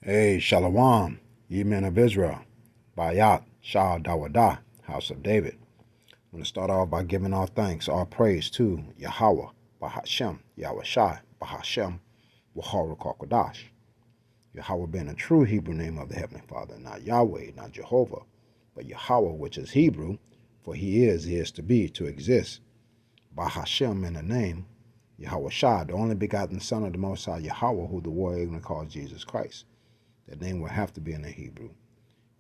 Hey, Shalom, ye men of Israel, Bayat, Shah Dawadah, house of David. I'm going to start off by giving all thanks, all praise to Yahweh, Bahashem, Yahweh Shai, Bahashem, Wahara Kokodash. Yahweh being a true Hebrew name of the Heavenly Father, not Yahweh, not Jehovah, but Yahweh, which is Hebrew, for he is to be, to exist. Bahashem in the name, Yahweh Shai, the only begotten Son of the Most High Yahweh, who the world even calls Jesus Christ. That name will have to be in the Hebrew.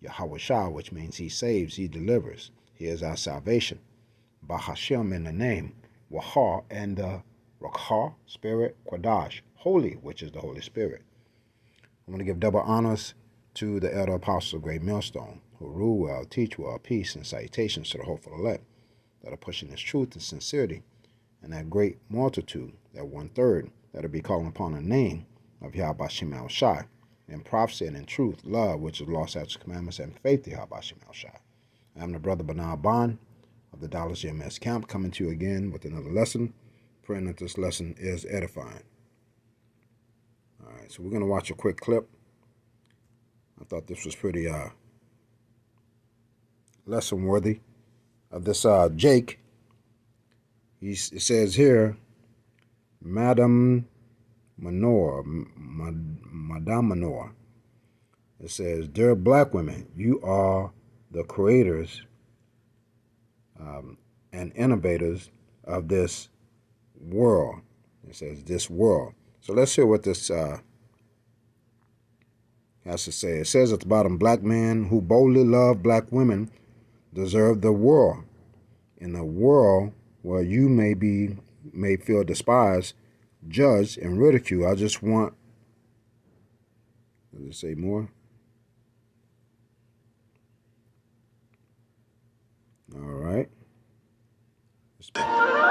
Yahweh Shah, which means he saves, he delivers. He is our salvation. Bahashem in the name. Wahar and the Rakhar, Spirit, Quadash, Holy, which is the Holy Spirit. I'm going to give double honors to the elder apostles of Great Millstone, who rule well, teach well, peace, and salutations to the hopeful elect that are pushing this truth and sincerity, and that great multitude, that 1/3, that will be calling upon the name of Yahweh Shem Shai, in prophecy and in truth, love, which is lost after commandments, and faith to Yahweh Shem Shai. I'm the brother Banal Bond of the Dallas GMS Camp, coming to you again with another lesson, praying that this lesson is edifying. All right, so we're going to watch a quick clip. I thought this was pretty lesson worthy of this Jake. It says here, Madame Manor. It says, dear black women, you are the creators and innovators of this world. It says this world. So let's hear what this has to say. It says at the bottom, black men who boldly love black women deserve the world. In a world where you may feel despised, judged, and ridiculed. I just want, does it say more? All right.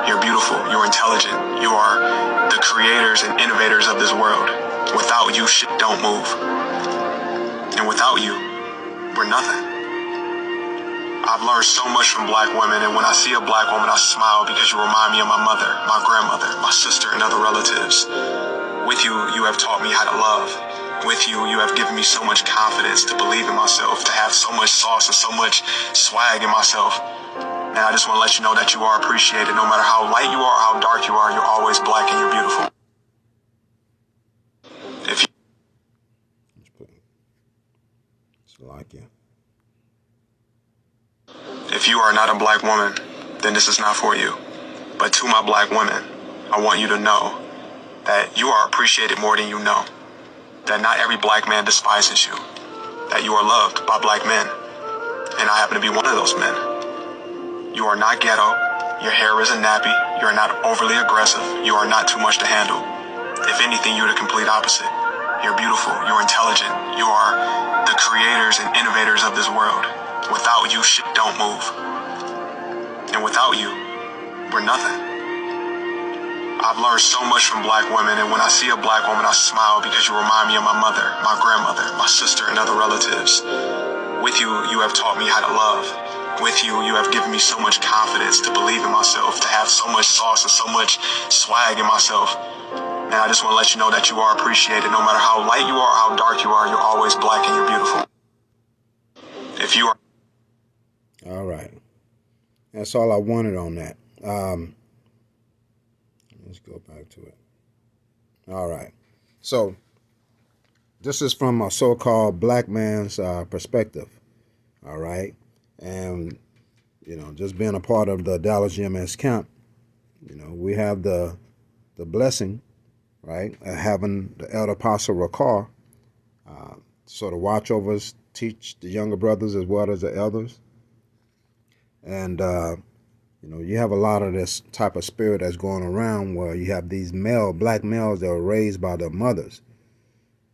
You're beautiful. You're intelligent. You are the creators and innovators of this world. Without you, shit don't move. And without you, we're nothing. I've learned so much from black women, and when I see a black woman, I smile because you remind me of my mother, my grandmother, my sister, and other relatives. With you, you have taught me how to love. With you, you have given me so much confidence to believe in myself, to have so much sauce and so much swag in myself. And I just want to let you know that you are appreciated. No matter how light you are, how dark you are, you're always black and you're beautiful. If you are not a black woman, then this is not for you. But to my black women, I want you to know that you are appreciated more than you know. That not every black man despises you. That you are loved by black men. And I happen to be one of those men. You are not ghetto. Your hair isn't nappy. You are not overly aggressive. You are not too much to handle. If anything, you're the complete opposite. You're beautiful. You're intelligent. You are the creators and innovators of this world. Without you, shit don't move. And without you, we're nothing. I've learned so much from black women, and when I see a black woman, I smile because you remind me of my mother, my grandmother, my sister, and other relatives. With you, you have taught me how to love. With you, you have given me so much confidence to believe in myself, to have so much sauce and so much swag in myself. And I just want to let you know that you are appreciated. No matter how light you are, how dark you are, you're always black and you're beautiful. If you are... All right. That's all I wanted on that. Let's go back to it. All right. So this is from a so-called black man's perspective. All right. And, just being a part of the Dallas GMS camp, we have the blessing, right, of having the elder apostle Rakhar sort of watch over us, teach the younger brothers as well as the elders. And, you have a lot of this type of spirit that's going around where you have these black males that were raised by their mothers,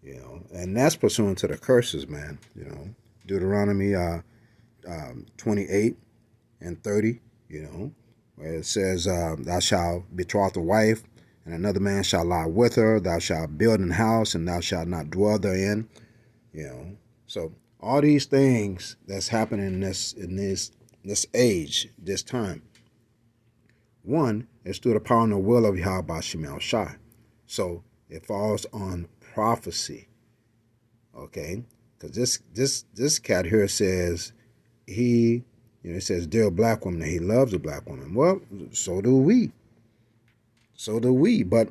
and that's pursuant to the curses, man. Deuteronomy 28 and 30, where it says, thou shalt betroth a wife, and another man shall lie with her. Thou shalt build an house, and thou shalt not dwell therein. So all these things that's happening in this age, this time. One is through the power and the will of Yahweh Shem Shai. So it falls on prophecy. Okay, because this cat here says he, it says dear black woman, that he loves a black woman. Well, so do we. So do we. But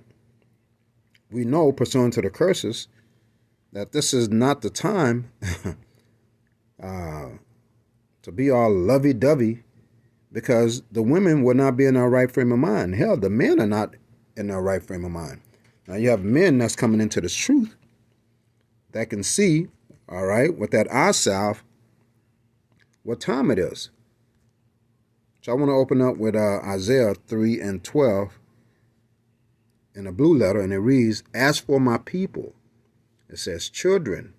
we know, pursuant to the curses, that this is not the time to be all lovey-dovey, because the women will not be in their right frame of mind. Hell, the men are not in their right frame of mind. Now you have men that's coming into this truth that can see, all right, with that eye salve, what time it is. So I want to open up with Isaiah 3:12 in a blue letter, and it reads, "As for my people," it says, "children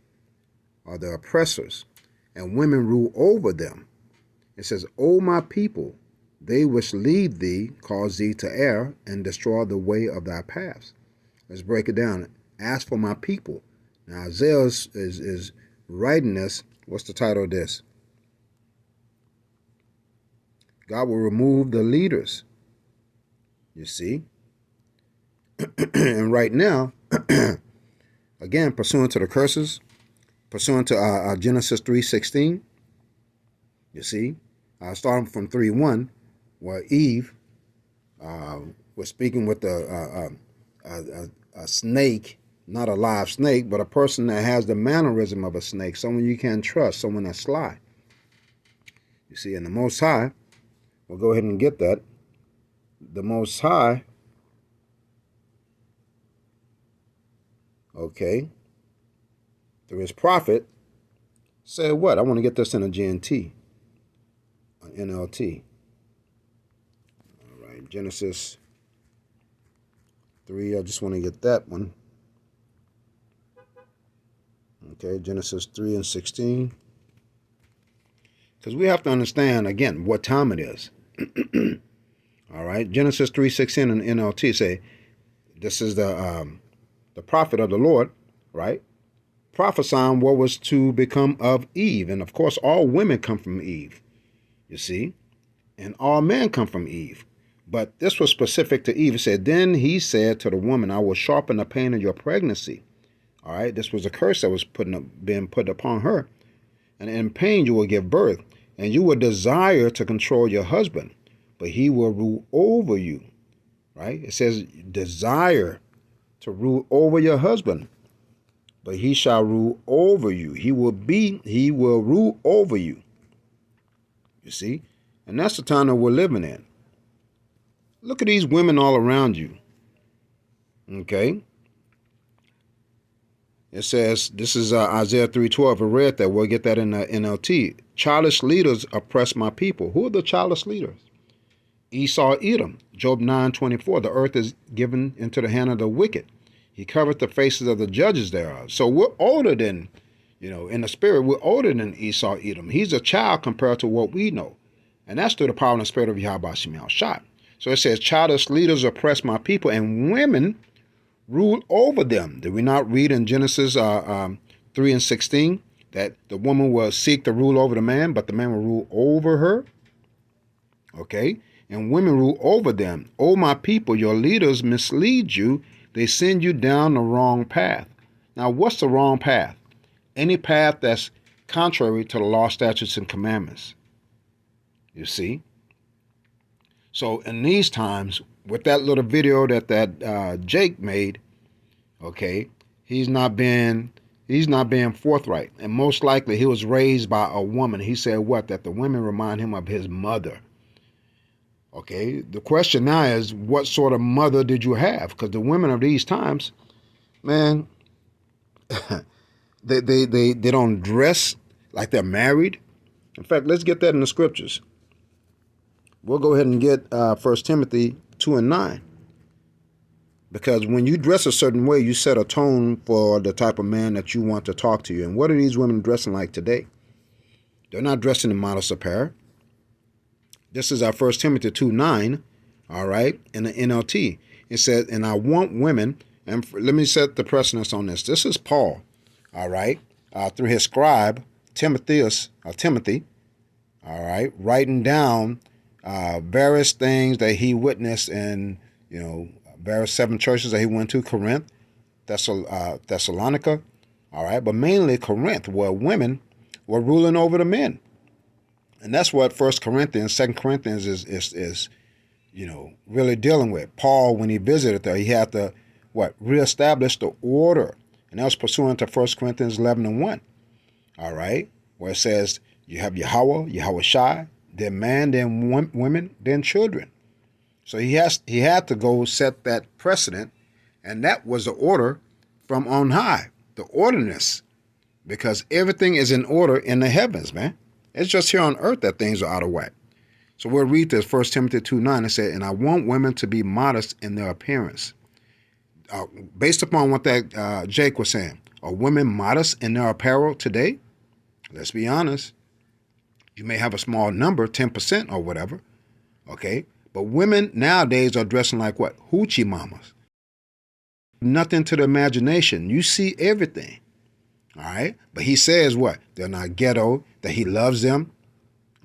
are the oppressors, and women rule over them." It says, "O my people, they which lead thee cause thee to err, and destroy the way of thy paths." Let's break it down. As for my people. Now Isaiah is writing this. What's the title of this? God will remove the leaders. You see? And right now, again, pursuant to the curses, pursuant to Genesis 3:16, you see, starting from 3:1, where Eve was speaking with a snake, not a live snake, but a person that has the mannerism of a snake, someone you can trust, someone that's sly. You see, and the Most High, we'll go ahead and get that. The Most High, okay, through his prophet, said what? I want to get this in a GNT, an NLT. All right, Genesis 3, I just want to get that one. Okay, Genesis 3:16. Because we have to understand, again, what time it is. All right, Genesis 3:16 in NLT say, this is the prophet of the Lord, right? Prophesying what was to become of Eve. And of course, all women come from Eve, you see, and all men come from Eve. But this was specific to Eve. It said, "Then he said to the woman, I will sharpen the pain of your pregnancy." All right, this was a curse that was being put upon her. "And in pain you will give birth, and you will desire to control your husband, but he will rule over you." Right? It says desire to rule over your husband, but he shall rule over you. He will rule over you. You see? And that's the time that we're living in. Look at these women all around you. Okay? It says, this is Isaiah 3:12. I read that. We'll get that in the NLT. "Childish leaders oppress my people." Who are the childish leaders? Esau, Edom. Job 9:24. "The earth is given into the hand of the wicked. He covered the faces of the judges thereof." So we're older than, in the spirit, we're older than Esau, Edom. He's a child compared to what we know. And that's through the power and the spirit of Yahweh Shem Shai. So it says, "Childish leaders oppress my people, and women rule over them." Did we not read in Genesis 3:16 that the woman will seek to rule over the man, but the man will rule over her? Okay? "And women rule over them. O my people, your leaders mislead you. They send you down the wrong path." Now, what's the wrong path? Any path that's contrary to the law, statutes, and commandments. You see? So in these times, with that little video that Jake made, okay, he's not being forthright. And most likely he was raised by a woman. He said what? That the women remind him of his mother. Okay, the question now is, what sort of mother did you have? Because the women of these times, man, they don't dress like they're married. In fact, let's get that in the scriptures. We'll go ahead and get 1 Timothy 2:9. Because when you dress a certain way, you set a tone for the type of man that you want to talk to you. And what are these women dressing like today? They're not dressing in modest apparel. This is our 1 Timothy 2:9, all right, in the NLT. It says, "And I want women," and let me set the precedence on this. This is Paul, all right, through his scribe, Timothy, all right, writing down various things that he witnessed in, various 7 churches that he went to: Corinth, Thessalonica, All right, but mainly Corinth, where women were ruling over the men. And that's what First Corinthians, Second Corinthians is really dealing with. Paul, when he visited there, he had to reestablish the order. And that was pursuant to First Corinthians 11:1. All right, where it says you have Yahweh Shai, then man, then women, then children. So he had to go set that precedent, and that was the order from on high, the ordinance, because everything is in order in the heavens, man. It's just here on earth that things are out of whack. So we'll read this, 1 Timothy 2:9. It said, and I want women to be modest in their appearance. Based upon what that Jake was saying, are women modest in their apparel today? Let's be honest. You may have a small number, 10% or whatever, okay? But women nowadays are dressing like what? Hoochie mamas. Nothing to the imagination. You see everything, all right? But he says what? They're not ghetto, that he loves them,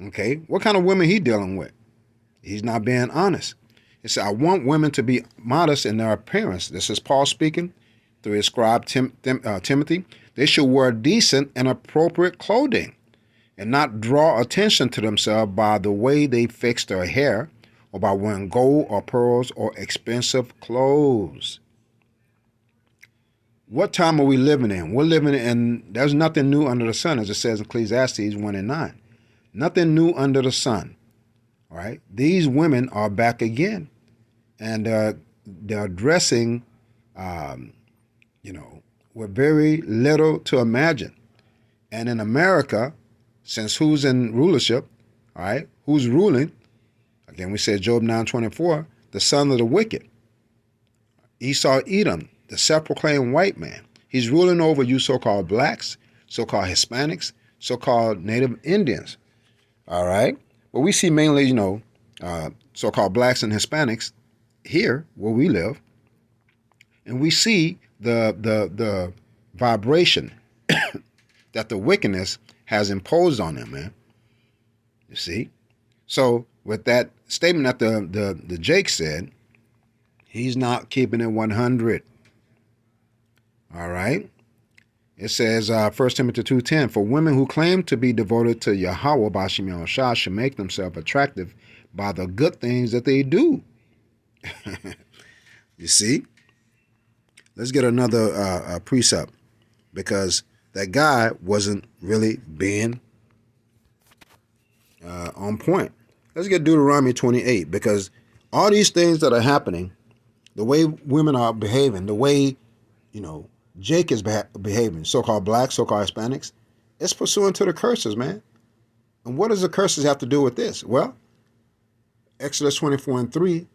okay? What kind of women he dealing with? He's not being honest. He said, I want women to be modest in their appearance. This is Paul speaking through his scribe Timothy. They should wear decent and appropriate clothing and not draw attention to themselves by the way they fix their hair or by wearing gold or pearls or expensive clothes. What time are we living in? We're living in, there's nothing new under the sun, as it says in Ecclesiastes 1:9. Nothing new under the sun. All right. These women are back again, and they're dressing, with very little to imagine. And in America, since who's in rulership, all right, who's ruling? Again, we said Job 9:24, the son of the wicked. Esau Edom, the self-proclaimed white man. He's ruling over you so-called blacks, so-called Hispanics, so-called Native Indians. All right. But we see mainly, so-called blacks and Hispanics here where we live, and we see the vibration that the wickedness has imposed on them, man. You see? So with that statement that the Jake said, he's not keeping it 100. All right? It says, 1 Timothy 2:10, for women who claim to be devoted to Yahweh Bashim Yahushua should make themselves attractive by the good things that they do. You see? Let's get another precept, because that guy wasn't really being on point. Let's get Deuteronomy 28, because all these things that are happening, the way women are behaving, the way, Jake is behaving, so-called blacks, so-called Hispanics, it's pursuant to the curses, man. And what does the curses have to do with this? Well, Exodus 24:3,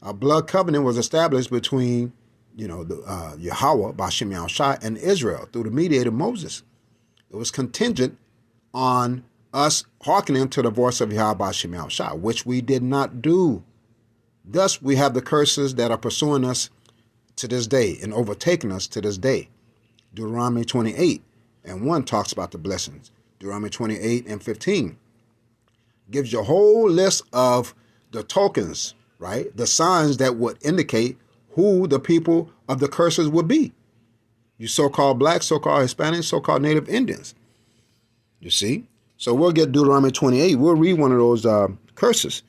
a blood covenant was established between, Yahweh, Bashim Yahushua, and Israel through the mediator Moses. It was contingent on us hearkening to the voice of Yahweh, Bashim Yahushua, which we did not do. Thus, we have the curses that are pursuing us to this day and overtaking us to this day. Deuteronomy 28:1 talks about the blessings. Deuteronomy 28:15 gives you a whole list of the tokens, right? The signs that would indicate who the people of the curses would be. You so-called blacks, so-called Hispanics, so-called Native Indians. You see? So we'll get Deuteronomy 28. We'll read one of those curses.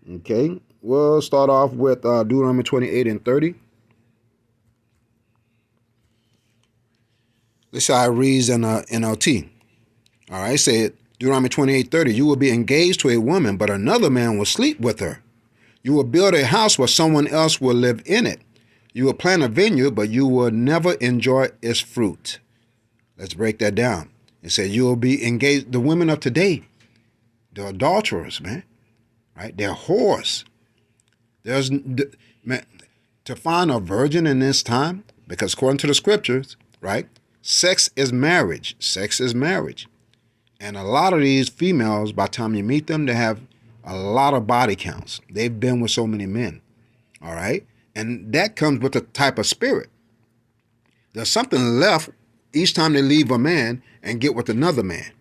Okay? We'll start off with Deuteronomy 28:30. This is how it reads in NLT. All right, say Deuteronomy 28:30. You will be engaged to a woman, but another man will sleep with her. You will build a house where someone else will live in it. You will plant a vineyard, but you will never enjoy its fruit. Let's break that down. It says you will be engaged. The women of today, they're adulterers, man. Right? They're whores. Man, to find a virgin in this time, because according to the scriptures, right, sex is marriage. Sex is marriage. And a lot of these females, by the time you meet them, they have a lot of body counts. They've been with so many men. All right? And that comes with a type of spirit. There's something left each time they leave a man and get with another man.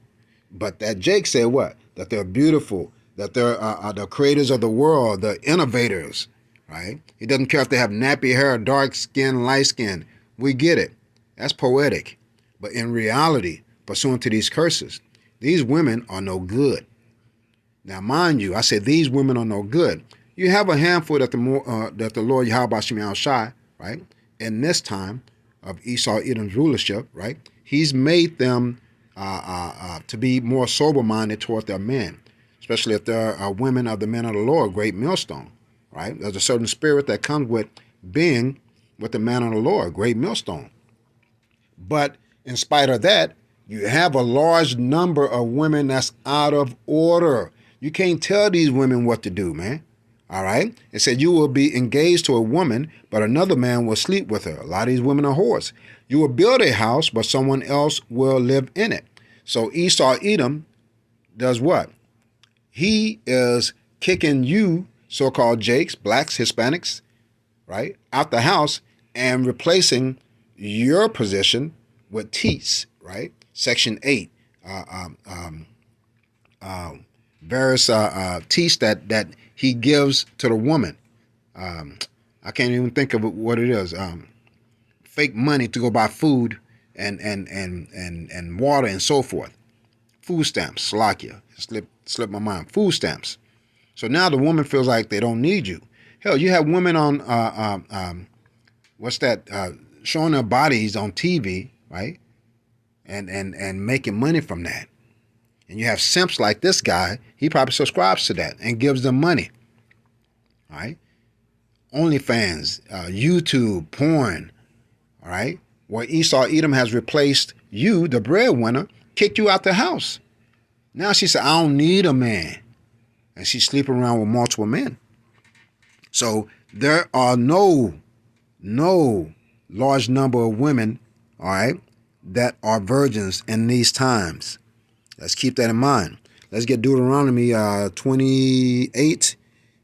But that Jake said what? That they're beautiful, that they're the creators of the world, the innovators, right? He doesn't care if they have nappy hair, dark skin, light skin. We get it. That's poetic. But in reality, pursuant to these curses, these women are no good. Now, mind you, I said these women are no good. You have a handful that the Lord Yahweh Shem Shai, right, in this time of Esau Edom's rulership, right, he's made them to be more sober-minded toward their men, especially if there are women of the men of the Lord, great millstone, right? There's a certain spirit that comes with being with the man of the Lord, great millstone. But in spite of that, you have a large number of women that's out of order. You can't tell these women what to do, man. All right? It said you will be engaged to a woman, but another man will sleep with her. A lot of these women are whores. You will build a house, but someone else will live in it. So Esau Edom does what? He is kicking you, so-called Jakes, blacks, Hispanics, right, out the house and replacing your position with Teats, right? Section 8, various teats that he gives to the woman. I can't even think of what it is. Fake money to go buy food and water and so forth. Food stamps, Slakia, slipped my mind. Food stamps. So now the woman feels like they don't need you. Hell, you have women on showing their bodies on TV, right? And making money from that. And you have simps like this guy, he probably subscribes to that and gives them money. All right? OnlyFans, YouTube, porn, all right? Where Esau Edom has replaced you, the breadwinner, kicked you out the house. Now she said, I don't need a man. And she's sleeping around with multiple men. So there are no large number of women, all right, that are virgins in these times. Let's keep that in mind. Let's get Deuteronomy 28,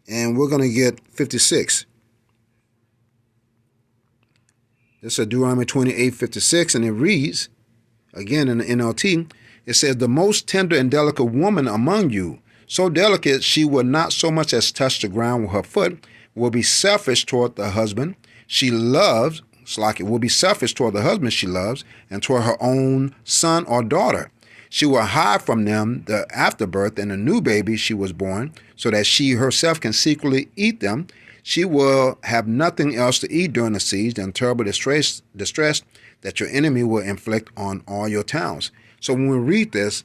and we're going to get 56. This is Deuteronomy 28:56, and it reads, again in the NLT, it says, the most tender and delicate woman among you, so delicate she will not so much as touch the ground with her foot, will be selfish toward the husband she loves, will be selfish toward the husband she loves, and toward her own son or daughter. She will hide from them the afterbirth and the new baby she was born, so that she herself can secretly eat them. She will have nothing else to eat during the siege than terrible distress that your enemy will inflict on all your towns. So when we read this,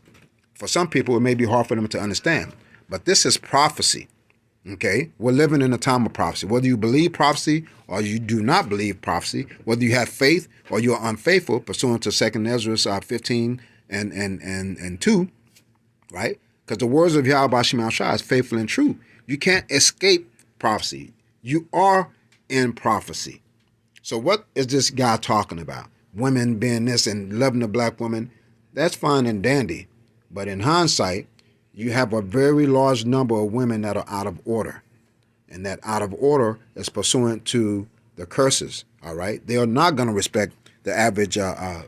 for some people it may be hard for them to understand, but this is prophecy. Okay, we're living in a time of prophecy. Whether you believe prophecy or you do not believe prophecy, whether you have faith or you are unfaithful, pursuant to 2 Ezra 15 and 2, right? Because the words of Yahweh Shem Shai is faithful and true. You can't escape prophecy. You are in prophecy. So what is this guy talking about? Women being this and loving the black woman, that's fine and dandy. But in hindsight, you have a very large number of women that are out of order. And that out of order is pursuant to the curses, all right? They are not going to respect the average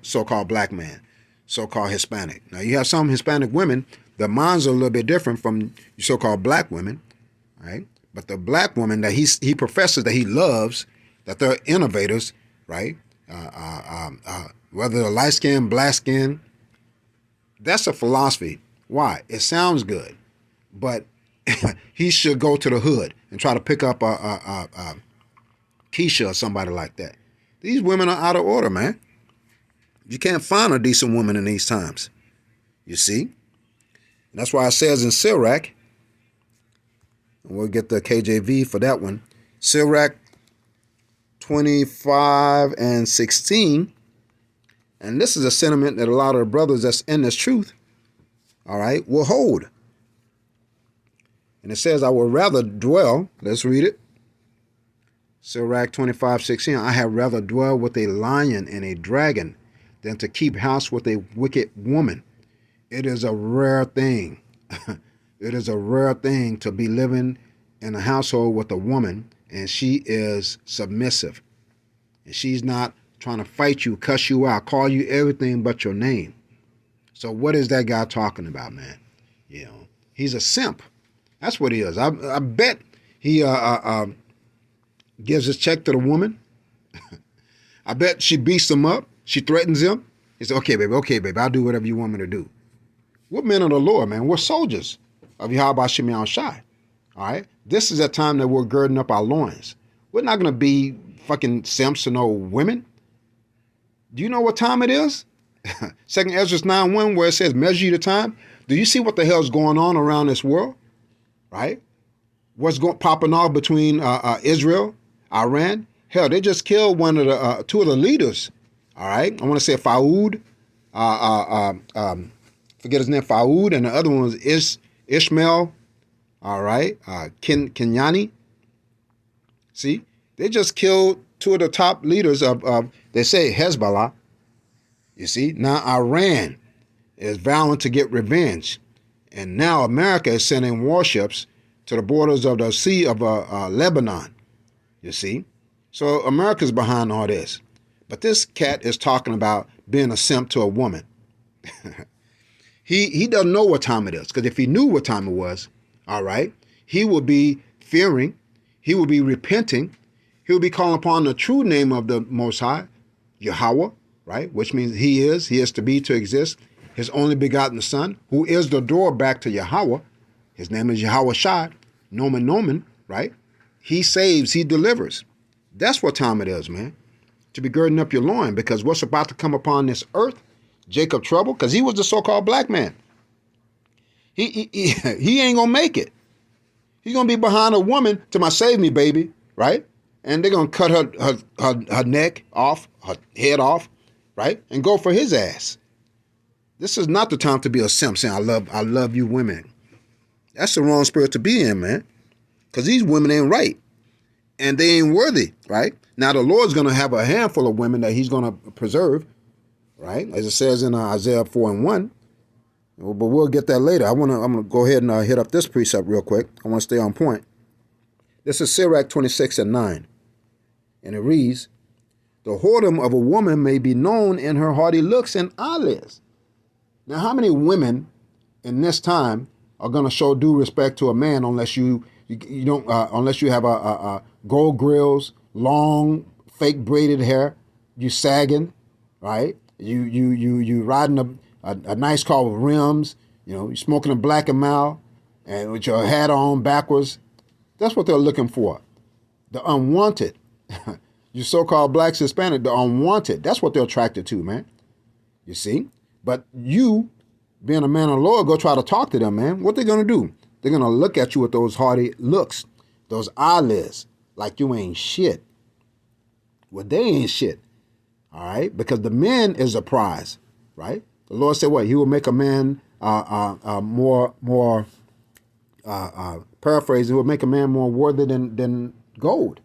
so-called black man, so-called Hispanic. Now, you have some Hispanic women, their minds are a little bit different from so-called black women, right? But the black woman that he professes that he loves, that they're innovators, right? Whether they're light-skinned, black-skinned, that's a philosophy. Why? It sounds good, but he should go to the hood and try to pick up a Keisha or somebody like that. These women are out of order, man. You can't find a decent woman in these times. You see? And that's why it says in Sirach, and we'll get the KJV for that one, Sirach 25:16, and this is a sentiment that a lot of the brothers that's in this truth, all right, will hold. And it says, I would rather dwell, let's read it. Sirach 25:16, I had rather dwell with a lion and a dragon than to keep house with a wicked woman. It is a rare thing. It is a rare thing to be living in a household with a woman and she is submissive. And she's not trying to fight you, cuss you out, call you everything but your name. So what is that guy talking about, man? You know, he's a simp. That's what he is. I bet he gives his check to the woman. I bet she beats him up She threatens him. He said, okay, baby, I'll do whatever you want me to do. We're men of the Lord, man. We're soldiers of Yahweh Shem Shai. All right? This is a time that we're girding up our loins. We're not going to be fucking simps to no women. Do you know what time it is? 2nd Ezra 9:1, where it says, measure you the time. Do you see what the hell's going on around this world? Right? What's popping off between Israel, Iran? Hell, they just killed two of the leaders. All right? I want to say Faoud. Forget his name, Faoud, and the other one was Ishmael. All right? Kenyani. See? They just killed two of the top leaders of they say Hezbollah. You see? Now Iran is vowing to get revenge. And now America is sending warships to the borders of the Sea of Lebanon. You see? So America's behind all this. But this cat is talking about being a simp to a woman. He doesn't know what time it is. Because if he knew what time it was, all right, he will be fearing. He will be repenting. He will be calling upon the true name of the Most High, Yahweh, right? Which means he is to be, to exist. His only begotten Son, who is the door back to Yahweh. His name is Yahweh Shai, Nomen, right? He saves, he delivers. That's what time it is, man. To be girding up your loin, because what's about to come upon this earth, Jacob trouble, because he was the so-called black man. He ain't gonna make it. He's gonna be behind a woman to my save me, baby, right? And they're gonna cut her neck off, her head off, right? And go for his ass. This is not the time to be a simp saying, I love you women. That's the wrong spirit to be in, man. Because these women ain't right. And they ain't worthy, right? Now the Lord's going to have a handful of women that he's going to preserve, right? As it says in Isaiah 4:1. But we'll get that later. I'm going to go ahead and hit up this precept real quick. I want to stay on point. This is Sirach 26:9. And it reads, the whoredom of a woman may be known in her haughty looks and eyelids. Now, how many women in this time are going to show due respect to a man unless you don't unless you have a gold grills, long fake braided hair, you sagging, right? You riding a nice car with rims, you smoking a Black and Mild, and with your hat on backwards. That's what they're looking for. The unwanted, you so-called blacks, Hispanic, the unwanted. That's what they're attracted to, man. You see. But you, being a man of the Lord, go try to talk to them, man. What they going to do? They're going to look at you with those haughty looks, those eyelids, like you ain't shit. Well, they ain't shit, all right? Because the man is a prize, right? The Lord said what? He will make a man paraphrase, he will make a man more worthy than gold.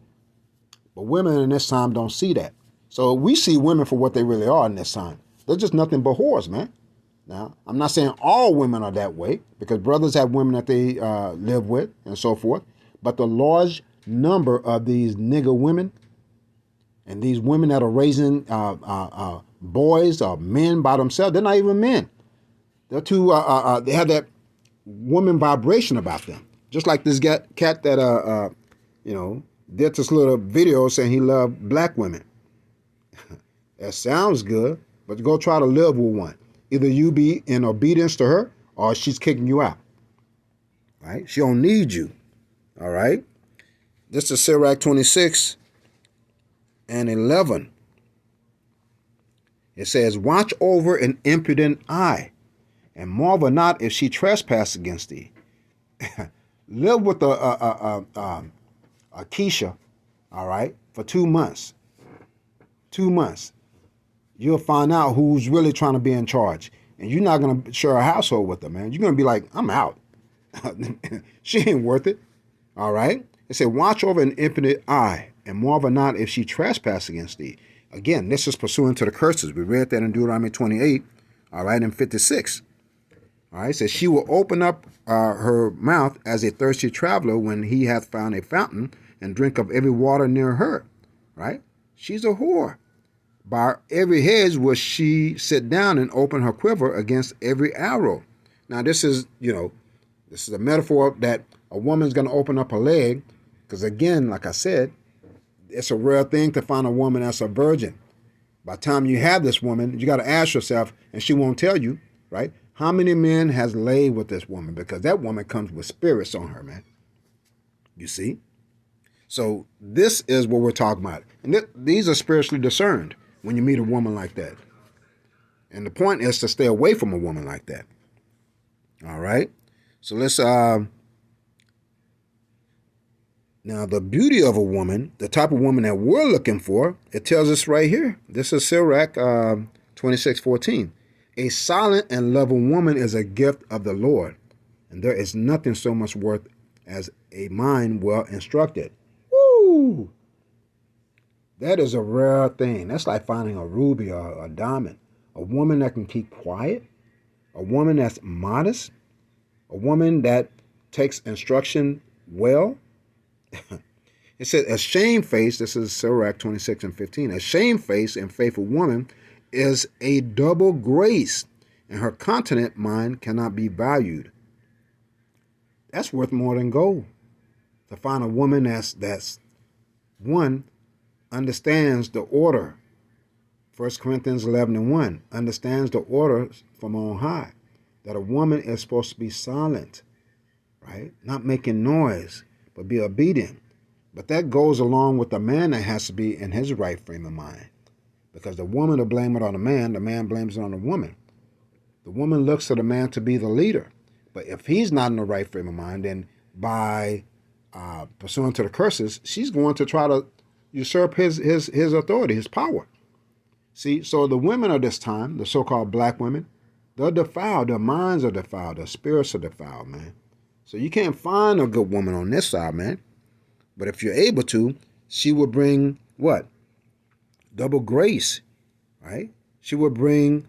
But women in this time don't see that. So we see women for what they really are in this time. They're just nothing but whores, man. Now, I'm not saying all women are that way, because brothers have women that they live with and so forth. But the large number of these nigger women and these women that are raising boys or men by themselves, they're not even men. They're too, they have that woman vibration about them. Just like this cat that, did this little video saying he loved black women. That sounds good. But go try to live with one. Either you be in obedience to her or she's kicking you out. Right? She don't need you. All right? This is Sirach 26:11. It says, watch over an impudent eye, and marvel not if she trespass against thee. Live with a Keisha, all right, for 2 months. 2 months. You'll find out who's really trying to be in charge. And you're not going to share a household with her, man. You're going to be like, I'm out. She ain't worth it. All right? It said, watch over an impotent eye, and marvel not if she trespass against thee. Again, this is pursuant to the curses. We read that in Deuteronomy 28, all right, and 56. All right? It says, she will open up her mouth as a thirsty traveler when he hath found a fountain, and drink of every water near her. Right? She's a whore. By every hedge will she sit down and open her quiver against every arrow. Now, this is, this is a metaphor that a woman's going to open up her leg. Because again, like I said, it's a rare thing to find a woman that's a virgin. By the time you have this woman, you got to ask yourself, and she won't tell you, right? How many men has laid with this woman? Because that woman comes with spirits on her, man. You see? So this is what we're talking about. And these are spiritually discerned when you meet a woman like that. And the point is to stay away from a woman like that. All right? So let's... Now, the beauty of a woman, the type of woman that we're looking for, it tells us right here. This is Sirach 26:14. A silent and loving woman is a gift of the Lord, and there is nothing so much worth as a mind well instructed. Woo! That is a rare thing. That's like finding a ruby or a diamond. A woman that can keep quiet, a woman that's modest, a woman that takes instruction well. It says, a shamefaced, this is Sirach 26:15, a shamefaced and faithful woman is a double grace, and her continent mind cannot be valued. That's worth more than gold. To find a woman that's one, understands the order. 1 Corinthians 11:1, understands the order from on high. That a woman is supposed to be silent, right? Not making noise, but be obedient. But that goes along with the man that has to be in his right frame of mind. Because the woman will blame it on the man blames it on the woman. The woman looks to the man to be the leader. But if he's not in the right frame of mind, then by pursuant to the curses, she's going to try to usurp his authority, his power. See, so the women of this time, the so-called black women, they're defiled. Their minds are defiled. Their spirits are defiled, man. So you can't find a good woman on this side, man. But if you're able to, she will bring what? Double grace, right? She will bring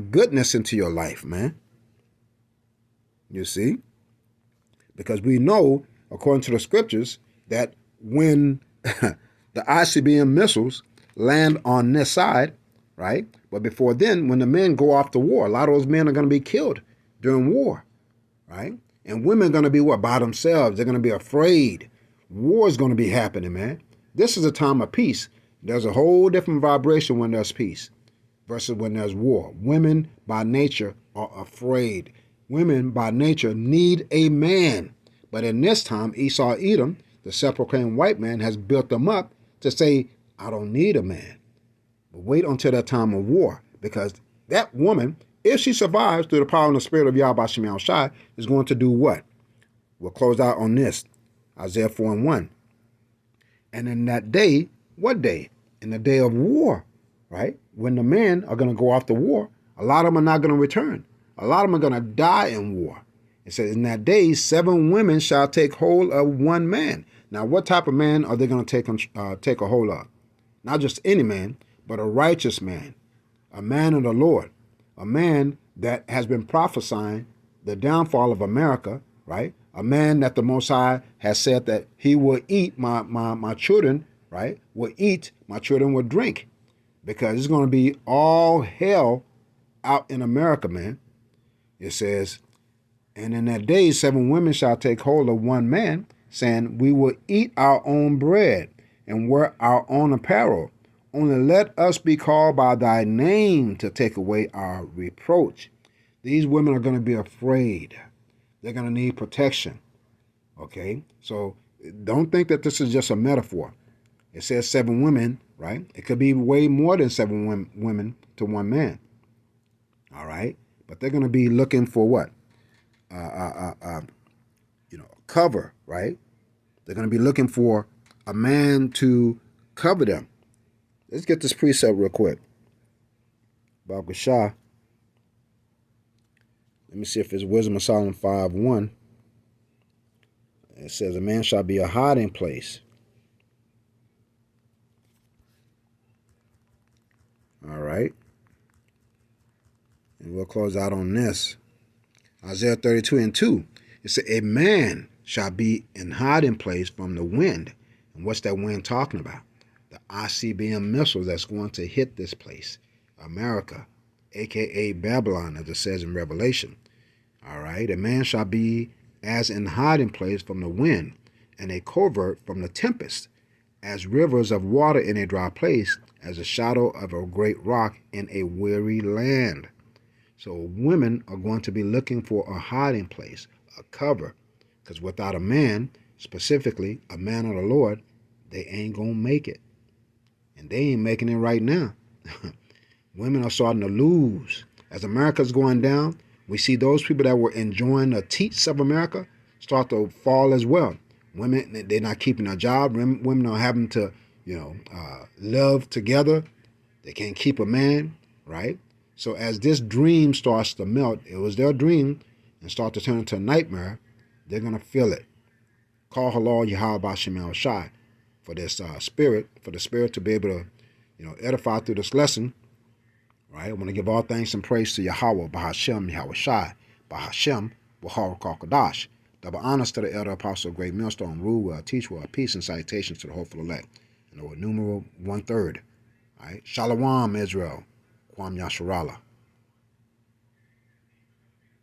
goodness into your life, man. You see? Because we know, according to the scriptures, that when the ICBM missiles land on this side, right? But before then, when the men go off to war, a lot of those men are going to be killed during war, right? And women are going to be what? By themselves. They're going to be afraid. War is going to be happening, man. This is a time of peace. There's a whole different vibration when there's peace versus when there's war. Women by nature are afraid. Women by nature need a man. But in this time, Esau Edom, the self-proclaimed white man, has built them up to say, I don't need a man. But wait until that time of war, because that woman, if she survives through the power and the spirit of Yahweh Shem Yahushai, is going to do what? We'll close out on this. Isaiah 4:1. And in that day, what day? In the day of war, right? When the men are going to go off to war, a lot of them are not going to return. A lot of them are going to die in war. It says, in that day, 7 women shall take hold of one man. Now, what type of man are they going to take a hold of? Not just any man, but a righteous man, a man of the Lord, a man that has been prophesying the downfall of America, right? A man that the Most High has said that he will eat my children, right? Will eat, my children will drink. Because it's going to be all hell out in America, man. It says, and in that day 7 women shall take hold of one man, saying, we will eat our own bread and wear our own apparel. Only let us be called by thy name to take away our reproach. These women are going to be afraid. They're going to need protection. Okay? So don't think that this is just a metaphor. It says 7 women, right? It could be way more than 7 women to one man. All right? But they're going to be looking for what? Cover, right? They're going to be looking for a man to cover them. Let's get this precept real quick. Baba Shah. Let me see if it's Wisdom of Solomon 5:1. It says, a man shall be a hiding place. All right. And we'll close out on this. Isaiah 32:2. It says, a man shall be in hiding place from the wind. And what's that wind talking about? The ICBM missiles that's going to hit this place, America, a.k.a. Babylon, as it says in Revelation. All right, a man shall be as in hiding place from the wind, and a covert from the tempest, as rivers of water in a dry place, as a shadow of a great rock in a weary land. So women are going to be looking for a hiding place, a cover, because without a man, specifically a man of the Lord, they ain't going to make it. And they ain't making it right now. Women are starting to lose. As America's going down, we see those people that were enjoying the teats of America start to fall as well. Women, they're not keeping their job. Women are having to, live together. They can't keep a man, right? So as this dream starts to melt, it was their dream, and start to turn into a nightmare, they're going to feel it. Call halal Yahweh B'Shem Shai for this spirit, for the spirit to be able to, edify through this lesson. Right? I want to give all thanks and praise to Yahweh, Bahashem, Yahweh Shai, Bahashem, Wahar Kakadash. Double honors to the elder apostle, great millstone, rule well, teach well, peace and salutations to the hopeful elect. And the numeral 1/3. Right? Shalom, Israel. Kwam Yasharallah.